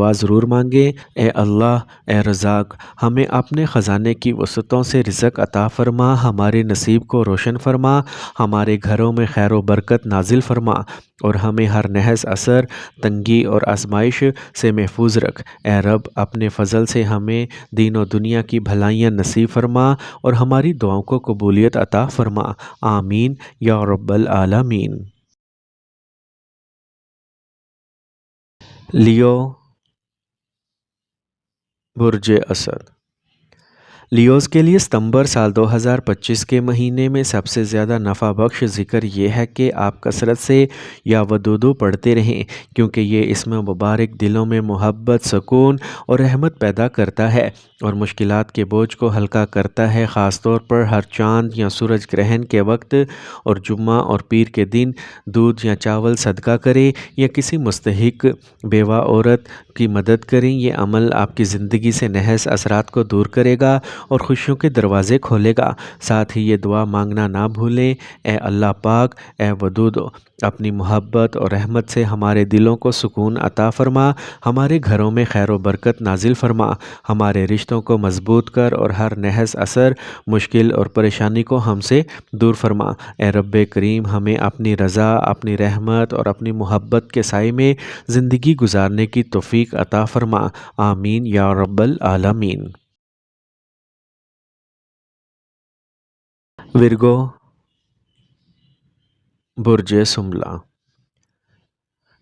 دعا ضرور مانگیں، اے اللہ، اے رزاق، ہمیں اپنے خزانے کی وسعتوں سے رزق عطا فرما، ہمارے نصیب کو روشن فرما، ہمارے گھروں میں خیر و برکت نازل فرما اور ہمیں ہر نحس اثر، تنگی اور آزمائش سے محفوظ رکھ۔ اے رب، اپنے فضل سے ہمیں دین و دنیا کی بھلائیاں نصیب فرما اور ہماری دعاؤں کو قبولیت عطا فرما۔ آمین یا رب العالمین۔ لیو، برج اسد۔ لیوز کے لیے ستمبر سال 2025 کے مہینے میں سب سے زیادہ نفع بخش ذکر یہ ہے کہ آپ کثرت سے یا ودودو پڑھتے رہیں، کیونکہ یہ اسم مبارک دلوں میں محبت، سکون اور رحمت پیدا کرتا ہے اور مشکلات کے بوجھ کو ہلکا کرتا ہے۔ خاص طور پر ہر چاند یا سورج گرہن کے وقت اور جمعہ اور پیر کے دن دودھ یا چاول صدقہ کریں یا کسی مستحق بیوہ عورت کی مدد کریں۔ یہ عمل آپ کی زندگی سے نحس اثرات کو دور کرے گا اور خوشیوں کے دروازے کھولے گا۔ ساتھ ہی یہ دعا مانگنا نہ بھولیں، اے اللہ پاک، اے ودود، اپنی محبت اور رحمت سے ہمارے دلوں کو سکون عطا فرما، ہمارے گھروں میں خیر و برکت نازل فرما، ہمارے رشتوں کو مضبوط کر اور ہر نحس اثر، مشکل اور پریشانی کو ہم سے دور فرما۔ اے رب کریم، ہمیں اپنی رضا، اپنی رحمت اور اپنی محبت کے سائے میں زندگی گزارنے کی توفیق عطا فرما۔ آمین یا رب العالمین۔ ورگو، برج سنبلہ۔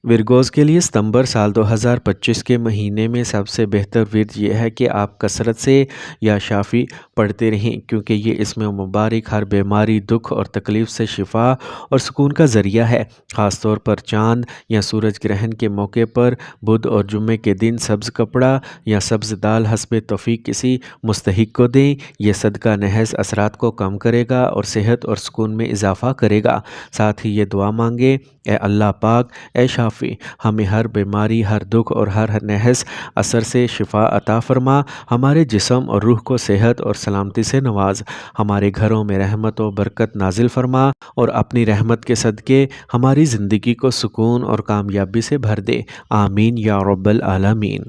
ورگوز کے لیے ستمبر سال 2025 کے مہینے میں سب سے بہتر ورد یہ ہے کہ آپ کثرت سے یا شافی پڑھتے رہیں، کیونکہ یہ اسم مبارک ہر بیماری، دکھ اور تکلیف سے شفا اور سکون کا ذریعہ ہے۔ خاص طور پر چاند یا سورج گرہن کے موقع پر بدھ اور جمعے کے دن سبز کپڑا یا سبز دال حسب توفیق کسی مستحق کو دیں۔ یہ صدقہ نحس اثرات کو کم کرے گا اور صحت اور سکون میں اضافہ کرے گا۔ ساتھ ہی یہ دعا مانگیں، اے اللہ پاک، اے شافی، ہمیں ہر بیماری، ہر دکھ اور ہر نحس اثر سے شفا عطا فرما، ہمارے جسم اور روح کو صحت اور سلامتی سے نواز، ہمارے گھروں میں رحمت و برکت نازل فرما اور اپنی رحمت کے صدقے ہماری زندگی کو سکون اور کامیابی سے بھر دے۔ آمین یا رب العالمین۔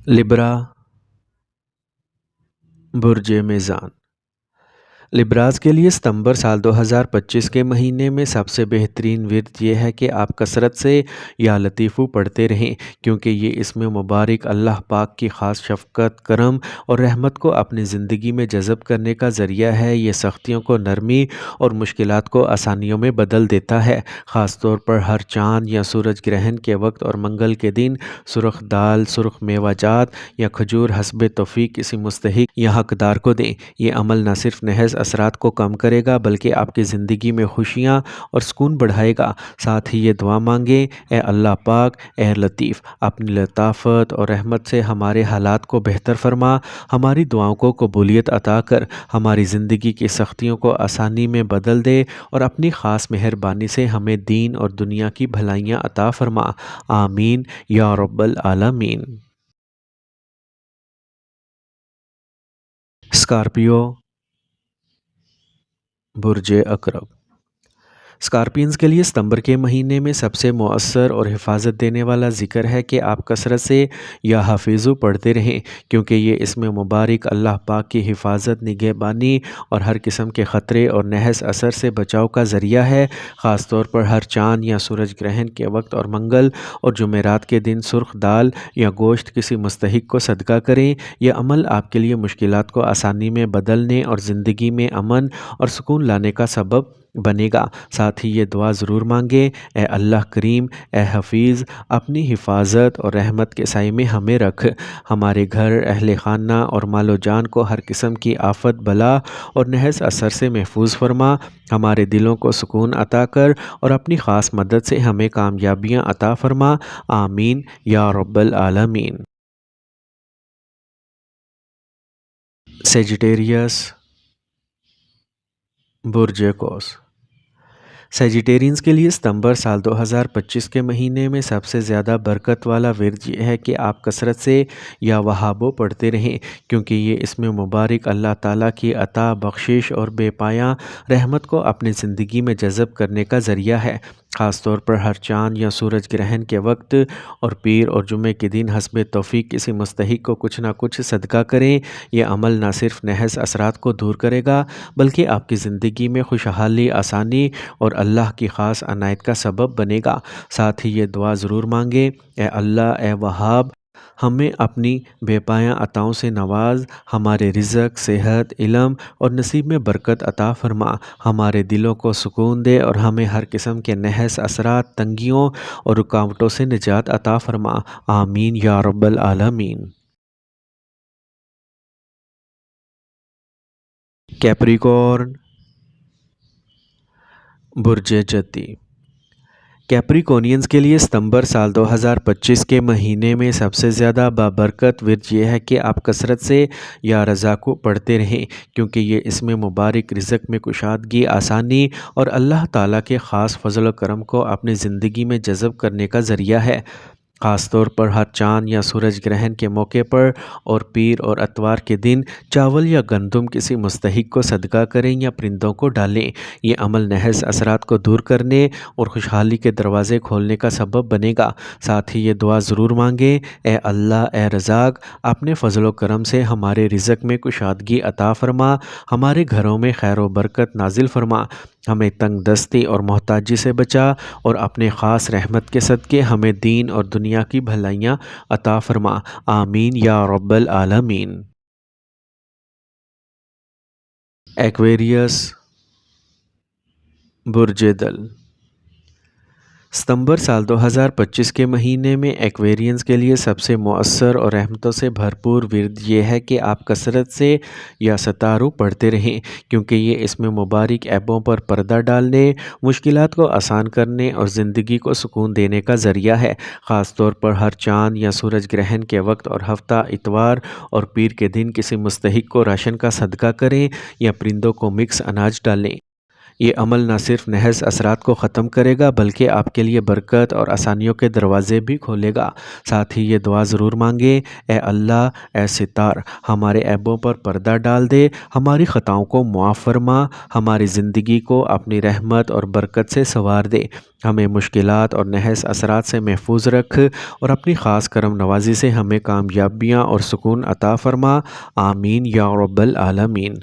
لبرا، برج میزان۔ لبراز کے لیے ستمبر سال 2025 کے مہینے میں سب سے بہترین ورد یہ ہے کہ آپ کثرت سے یا لطیفو پڑھتے رہیں، کیونکہ یہ اسم مبارک اللہ پاک کی خاص شفقت، کرم اور رحمت کو اپنی زندگی میں جذب کرنے کا ذریعہ ہے۔ یہ سختیوں کو نرمی اور مشکلات کو آسانیوں میں بدل دیتا ہے۔ خاص طور پر ہر چاند یا سورج گرہن کے وقت اور منگل کے دن سرخ دال، سرخ میوہ جات یا کھجور حسب توفیق کسی مستحق یا حقدار کو دیں۔ یہ عمل نہ صرف نحس اثرات کو کم کرے گا بلکہ آپ کی زندگی میں خوشیاں اور سکون بڑھائے گا۔ ساتھ ہی یہ دعا مانگیں، اے اللہ پاک، اے لطیف، اپنی لطافت اور رحمت سے ہمارے حالات کو بہتر فرما، ہماری دعاؤں کو قبولیت عطا کر، ہماری زندگی کی سختیوں کو آسانی میں بدل دے اور اپنی خاص مہربانی سے ہمیں دین اور دنیا کی بھلائیاں عطا فرما۔ آمین یا رب العالمین۔ اسکارپیو، برج عقرب۔ اسکارپینز کے لیے ستمبر کے مہینے میں سب سے مؤثر اور حفاظت دینے والا ذکر ہے کہ آپ کثرت سے یا حفیظو پڑھتے رہیں، کیونکہ یہ اسم مبارک اللہ پاک کی حفاظت، نگہبانی اور ہر قسم کے خطرے اور نحس اثر سے بچاؤ کا ذریعہ ہے۔ خاص طور پر ہر چاند یا سورج گرہن کے وقت اور منگل اور جمعرات کے دن سرخ دال یا گوشت کسی مستحق کو صدقہ کریں۔ یہ عمل آپ کے لیے مشکلات کو آسانی میں بدلنے اور زندگی میں امن اور سکون لانے کا سبب بنے گا۔ ساتھ ہی یہ دعا ضرور مانگیں، اے اللہ کریم، اے حفیظ، اپنی حفاظت اور رحمت کے سائے میں ہمیں رکھ، ہمارے گھر، اہل خانہ اور مال و جان کو ہر قسم کی آفت، بلا اور نحس اثر سے محفوظ فرما، ہمارے دلوں کو سکون عطا کر اور اپنی خاص مدد سے ہمیں کامیابیاں عطا فرما۔ آمین یا رب العالمین۔ سیجیٹیریس، برج قوس۔ سیجیٹیرینز کے لیے ستمبر سال 2025 کے مہینے میں سب سے زیادہ برکت والا ورد یہ ہے کہ آپ کثرت سے یا وہابو پڑھتے رہیں، کیونکہ یہ اسم مبارک اللہ تعالیٰ کی عطا، بخشش اور بے پایاں رحمت کو اپنی زندگی میں جذب کرنے کا ذریعہ ہے۔ خاص طور پر ہر چاند یا سورج گرہن کے وقت اور پیر اور جمعے کے دن حسب توفیق کسی مستحق کو کچھ نہ کچھ صدقہ کریں۔ یہ عمل نہ صرف محض اثرات کو دور کرے گا بلکہ آپ کی زندگی میں خوشحالی، آسانی اور اللہ کی خاص عنایت کا سبب بنے گا۔ ساتھ ہی یہ دعا ضرور مانگیں، اے اللہ، اے وہاب، ہمیں اپنی بے پایاں عطاؤں سے نواز، ہمارے رزق، صحت، علم اور نصیب میں برکت عطا فرما، ہمارے دلوں کو سکون دے اور ہمیں ہر قسم کے نحس اثرات، تنگیوں اور رکاوٹوں سے نجات عطا فرما۔ آمین یا رب العالمین۔ کیپریکورن، برج جدی۔ کیپریکونینز کے لیے ستمبر سال 2025 کے مہینے میں سب سے زیادہ بابرکت ورد یہ ہے کہ آپ کثرت سے یا رضا کو پڑھتے رہیں، کیونکہ یہ اس میں مبارک رزق میں کشادگی، آسانی اور اللہ تعالیٰ کے خاص فضل و کرم کو اپنی زندگی میں جذب کرنے کا ذریعہ ہے۔ خاص طور پر ہر چاند یا سورج گرہن کے موقع پر اور پیر اور اتوار کے دن چاول یا گندم کسی مستحق کو صدقہ کریں یا پرندوں کو ڈالیں۔ یہ عمل نحس اثرات کو دور کرنے اور خوشحالی کے دروازے کھولنے کا سبب بنے گا۔ ساتھ ہی یہ دعا ضرور مانگیں، اے اللہ، اے رزاق، اپنے فضل و کرم سے ہمارے رزق میں کشادگی عطا فرما، ہمارے گھروں میں خیر و برکت نازل فرما، ہمیں تنگ دستی اور محتاجی سے بچا اور اپنے خاص رحمت کے صدقے ہمیں دین اور دنیا کی بھلائیاں عطا فرما۔ آمین یا رب العالمین۔ ایکویریس، برج دل۔ ستمبر سال 2025 کے مہینے میں ایکویرینز کے لیے سب سے مؤثر اور رحمتوں سے بھرپور ورد یہ ہے کہ آپ کثرت سے یا ستارو پڑھتے رہیں، کیونکہ یہ اس میں مبارک عیبوں پر پردہ ڈالنے، مشکلات کو آسان کرنے اور زندگی کو سکون دینے کا ذریعہ ہے۔ خاص طور پر ہر چاند یا سورج گرہن کے وقت اور ہفتہ اتوار اور پیر کے دن کسی مستحق کو راشن کا صدقہ کریں یا پرندوں کو مکس اناج ڈالیں۔ یہ عمل نہ صرف نحس اثرات کو ختم کرے گا بلکہ آپ کے لیے برکت اور آسانیوں کے دروازے بھی کھولے گا۔ ساتھ ہی یہ دعا ضرور مانگیں، اے اللہ، اے ستار، ہمارے عیبوں پر پردہ ڈال دے، ہماری خطاؤں کو معاف فرما، ہماری زندگی کو اپنی رحمت اور برکت سے سنوار دے، ہمیں مشکلات اور نحس اثرات سے محفوظ رکھ اور اپنی خاص کرم نوازی سے ہمیں کامیابیاں اور سکون عطا فرما۔ آمین یا رب العالمین۔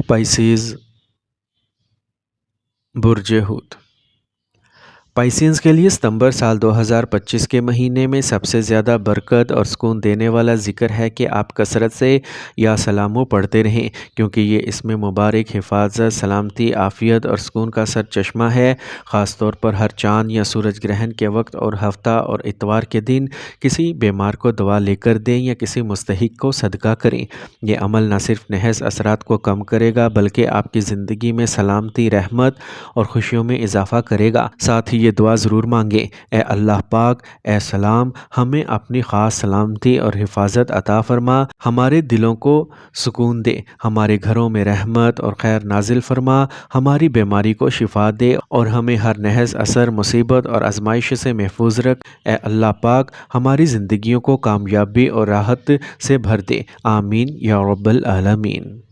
پائسیز، برج حوت۔ پائسینز کے لیے ستمبر سال 2025 کے مہینے میں سب سے زیادہ برکت اور سکون دینے والا ذکر ہے کہ آپ کثرت سے یا سلامو پڑھتے رہیں، کیونکہ یہ اس میں مبارک حفاظت، سلامتی، عافیت اور سکون کا سر چشمہ ہے۔ خاص طور پر ہر چاند یا سورج گرہن کے وقت اور ہفتہ اور اتوار کے دن کسی بیمار کو دوا لے کر دیں یا کسی مستحق کو صدقہ کریں۔ یہ عمل نہ صرف نحس اثرات کو کم کرے گا بلکہ آپ کی زندگی میں سلامتی، رحمت اور خوشیوں میں اضافہ کرے گا۔ ساتھ ہی یہ دعا ضرور مانگیں، اے اللہ پاک، اے سلام، ہمیں اپنی خاص سلامتی اور حفاظت عطا فرما، ہمارے دلوں کو سکون دے، ہمارے گھروں میں رحمت اور خیر نازل فرما، ہماری بیماری کو شفا دے اور ہمیں ہر نحس اثر، مصیبت اور آزمائش سے محفوظ رکھ۔ اے اللہ پاک، ہماری زندگیوں کو کامیابی اور راحت سے بھر دے۔ آمین یا رب العالمین۔